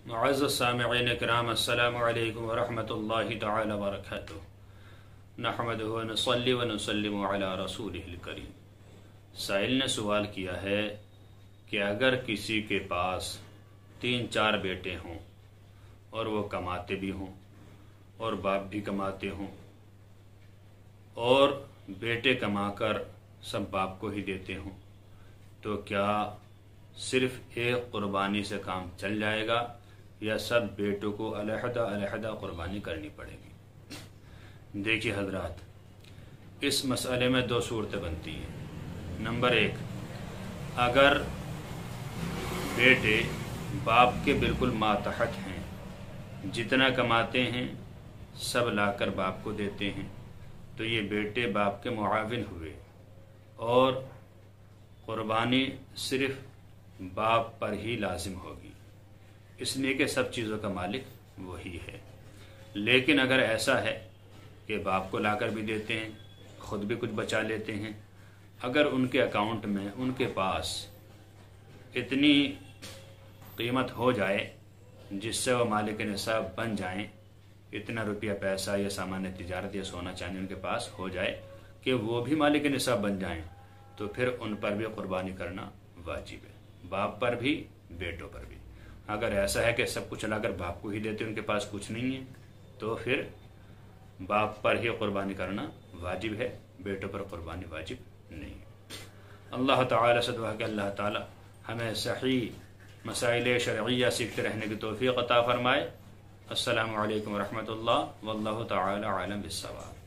معزز سامعین کرام، السلام علیکم ورحمۃ اللہ تعالی وبرکاتہ۔ نحمدہ ونصلی ونسلم علی رسولہ الکریم۔ سائل نے سوال کیا ہے کہ اگر کسی کے پاس 3-4 بیٹے ہوں اور وہ کماتے بھی ہوں اور باپ بھی کماتے ہوں اور بیٹے کما کر سب باپ کو ہی دیتے ہوں، تو کیا صرف ایک قربانی سے کام چل جائے گا یا سب بیٹوں کو علیحدہ علیحدہ قربانی کرنی پڑے گی؟ دیکھیے حضرات، اس مسئلے میں 2 صورتیں بنتی ہیں۔ نمبر 1، اگر بیٹے باپ کے بالکل ماتحت ہیں، جتنا کماتے ہیں سب لا کر باپ کو دیتے ہیں، تو یہ بیٹے باپ کے معاون ہوئے اور قربانی صرف باپ پر ہی لازم ہوگی، اس لیے کہ سب چیزوں کا مالک وہی ہے۔ لیکن اگر ایسا ہے کہ باپ کو لا کر بھی دیتے ہیں، خود بھی کچھ بچا لیتے ہیں، اگر ان کے اکاؤنٹ میں ان کے پاس اتنی قیمت ہو جائے جس سے وہ مالک نصاب بن جائیں، اتنا روپیہ پیسہ یا سامان تجارت یا سونا چاندی ان کے پاس ہو جائے کہ وہ بھی مالک نصاب بن جائیں، تو پھر ان پر بھی قربانی کرنا واجب ہے، باپ پر بھی بیٹوں پر بھی۔ اگر ایسا ہے کہ سب کچھ لا کر باپ کو ہی دیتے، ان کے پاس کچھ نہیں ہے، تو پھر باپ پر ہی قربانی کرنا واجب ہے، بیٹوں پر قربانی واجب نہیں ہے۔ اللہ تعالی سے دعا کہ اللہ تعالی ہمیں صحیح مسائل شرعیہ سیکھتے رہنے کی توفیق عطا فرمائے۔ السلام علیکم ورحمۃ اللہ، واللہ تعالی عالم بالصواب۔